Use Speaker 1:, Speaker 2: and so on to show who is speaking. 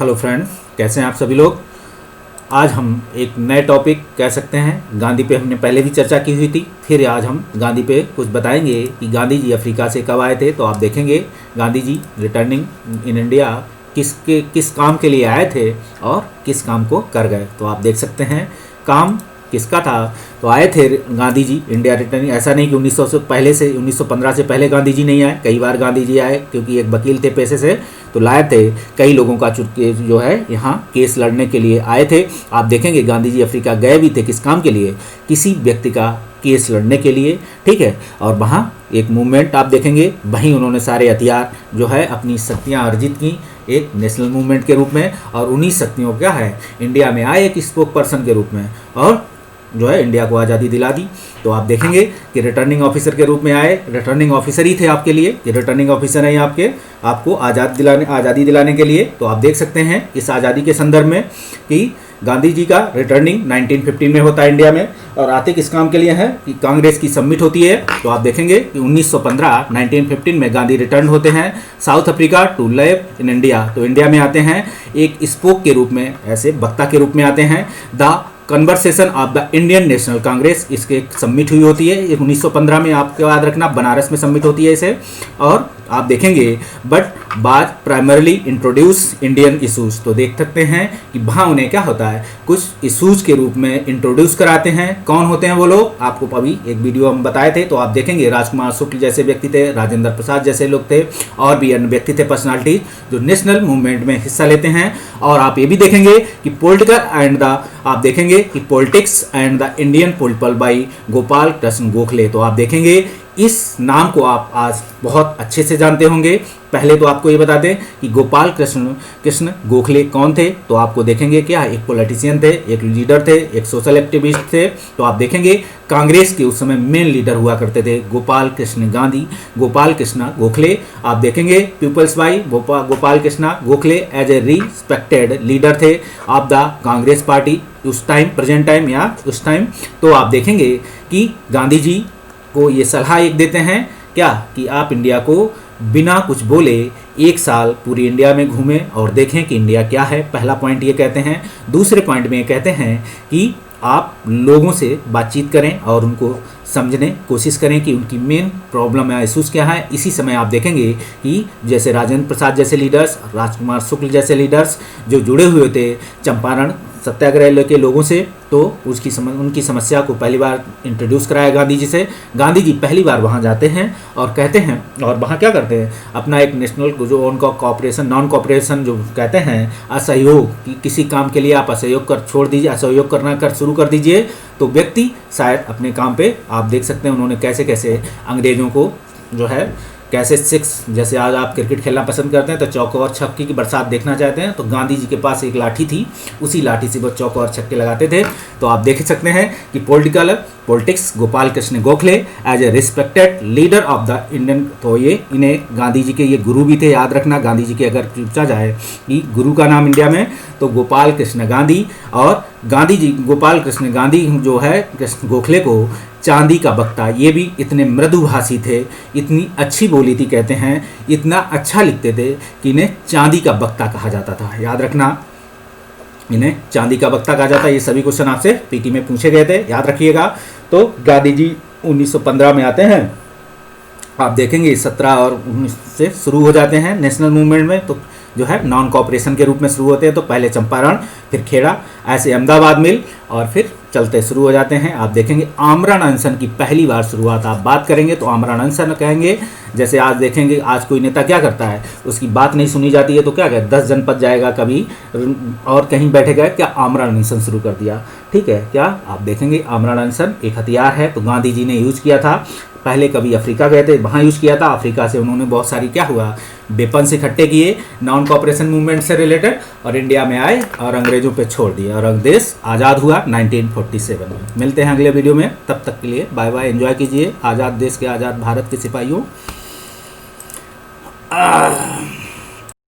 Speaker 1: Hello friends, कैसे हैं आप सभी लोग। आज हम एक नए टॉपिक कह सकते हैं, गांधी पे हमने पहले भी चर्चा की हुई थी। फिर आज हम गांधी पे कुछ बताएंगे कि गांधी जी अफ्रीका से कब आए थे। तो आप देखेंगे Gandhi ji returning in India किस काम के लिए आए थे और किस काम को कर गए। तो आप देख सकते हैं काम किसका था। तो आए थे गांधी जी इंडिया रिटर्निंग। ऐसा नहीं कि 1900 से पहले से 1915 से पहले गांधी जी नहीं आए, कई बार गांधी जी आए, क्योंकि एक वकील थे पेशे से, तो लाए थे कई लोगों का जो है यहाँ केस लड़ने के लिए आए थे। आप देखेंगे गांधी जी अफ्रीका गए भी थे किस काम के लिए, किसी व्यक्ति का केस लड़ने के लिए, ठीक है। और वहाँ एक मूवमेंट आप देखेंगे, वहीं उन्होंने सारे हथियार जो है अपनी शक्तियाँ अर्जित की एक नेशनल मूवमेंट के रूप में, और उन्हीं शक्तियों क्या है इंडिया में आए एक स्पोक पर्सन के रूप में, और जो है इंडिया को आज़ादी दिला दी। तो आप देखेंगे कि रिटर्निंग ऑफिसर के रूप में आए, रिटर्निंग ऑफिसर ही थे आपके लिए, ये रिटर्निंग ऑफिसर हैं आपको आज़ादी दिलाने के लिए। तो आप देख सकते हैं इस आज़ादी के संदर्भ में कि गांधी जी का रिटर्निंग 1915 में होता है इंडिया में, और आते किस काम के लिए है कि कांग्रेस की समिट होती है। तो आप देखेंगे कि 1915 में गांधी रिटर्न होते हैं South Africa to live in India. तो इंडिया में आते हैं एक स्पोक के रूप में, ऐसे वक्ता के रूप में आते हैं। The conversation of the Indian national Congress, इसके एक सबमिट हुई होती है 1915 में, आपको याद रखना बनारस में सबमिट होती है इसे। और आप देखेंगे बट बाद प्राइमरली इंट्रोड्यूस इंडियन इशूज़। तो देख सकते हैं कि वहाँ उन्हें क्या होता है कुछ इशूज़ के रूप में इंट्रोड्यूस कराते हैं। कौन होते हैं वो लोग, आपको अभी एक वीडियो हम बताए थे। तो आप देखेंगे राजकुमार शुक्ल जैसे व्यक्ति थे, राजेंद्र प्रसाद जैसे लोग थे, और भी अन्य व्यक्ति थे पर्सनालिटी जो नेशनल मूवमेंट में हिस्सा लेते हैं। और आप ये भी देखेंगे कि politics and the Indian people by Gopal Krishna Gokhale. तो आप देखेंगे इस नाम को आप आज बहुत अच्छे से जानते होंगे। पहले तो आपको ये बता दें कि गोपाल कृष्ण गोखले कौन थे। तो आपको देखेंगे क्या एक पॉलिटिशियन थे, एक लीडर थे, एक सोशल एक्टिविस्ट थे। तो आप देखेंगे कांग्रेस के उस समय मेन लीडर हुआ करते थे गोपाल कृष्ण गोखले। आप देखेंगे peoples by Gopal Krishna Gokhale as a respected leader थे ऑफ द कांग्रेस पार्टी उस टाइम, प्रेजेंट टाइम या उस टाइम। तो आप देखेंगे कि गांधी जी को ये सलाह एक देते हैं क्या कि आप इंडिया को बिना कुछ बोले एक साल पूरी इंडिया में घूमें और देखें कि इंडिया क्या है। पहला पॉइंट ये कहते हैं। दूसरे पॉइंट में ये कहते हैं कि आप लोगों से बातचीत करें और उनको समझने कोशिश करें कि उनकी मेन प्रॉब्लम या इशूज़ क्या है। इसी समय आप देखेंगे कि जैसे राजेंद्र प्रसाद जैसे लीडर्स, राजकुमार शुक्ल जैसे लीडर्स जो जुड़े हुए थे चंपारण सत्याग्रह के लोगों से, तो उनकी समस्या को पहली बार इंट्रोड्यूस कराया गांधी जी से। गांधी जी पहली बार वहां जाते हैं और कहते हैं, और वहां क्या करते हैं अपना एक नेशनल जो उनका कॉपरेशन नॉन कॉपरेशन जो कहते हैं असहयोग, कि किसी काम के लिए आप असहयोग कर छोड़ दीजिए, असहयोग करना कर शुरू कर दीजिए तो व्यक्ति शायद अपने काम पे, आप देख सकते हैं उन्होंने कैसे कैसे अंग्रेजों को जो है कैसे सिक्स, जैसे आज आप क्रिकेट खेलना पसंद करते हैं तो चौको और छक्के की बरसात देखना चाहते हैं, तो गांधी जी के पास एक लाठी थी, उसी लाठी से वो चौको और छक्के लगाते थे। तो आप देख सकते हैं कि politics Gopal Krishna Gokhale as a respected leader of the Indian. तो ये इन्हें गांधी जी के ये गुरु भी थे, याद रखना। गांधी जी के अगर पूछा जाए कि गुरु का नाम इंडिया में तो गोपाल कृष्ण गांधी, और गांधी जी गोपाल कृष्ण गांधी जो है कृष्ण गोखले को चांदी का बख्ता, ये भी इतने मृदुभाषी थे, इतनी अच्छी बोली थी, कहते हैं इतना अच्छा लिखते थे कि इन्हें चांदी का बख्ता कहा जाता था। याद रखना, इन्हें चांदी का बख्ता कहा जाता है। ये सभी क्वेश्चन आपसे पीटी में पूछे गए थे, याद रखिएगा। तो गांधी जी 1915 में आते हैं, आप देखेंगे 17 और 19 से शुरू हो जाते हैं नेशनल मूवमेंट में, तो जो है नॉन कॉपरेशन के रूप में शुरू होते हैं। तो पहले चंपारण, फिर खेड़ा, ऐसे अहमदाबाद मिल, और फिर चलते शुरू हो जाते हैं। आप देखेंगे आमरण अनशन की पहली बार शुरुआत आप बात करेंगे तो आमरण अनशन कहेंगे। जैसे आज देखेंगे आज कोई नेता क्या करता है, उसकी बात नहीं सुनी जाती है तो क्या कहे 10 जनपद जाएगा कभी और कहीं बैठेगा, क्या आमरण अनशन शुरू कर दिया, ठीक है। क्या आप देखेंगे आमरण अनशन एक हथियार है, तो गांधी जी ने यूज किया था। पहले कभी अफ्रीका गए थे, वहाँ यूज़ किया था। अफ्रीका से उन्होंने बहुत सारी क्या हुआ वेपन्स इकट्ठे किए नॉन कॉपरेशन मूवमेंट से रिलेटेड, और इंडिया में आए और अंग्रेजों पे छोड़ दिए, और देश आज़ाद हुआ 1947 में। मिलते हैं अगले वीडियो में, तब तक के लिए बाय बाय, एंजॉय कीजिए आज़ाद देश के, आज़ाद भारत के सिपाहियों।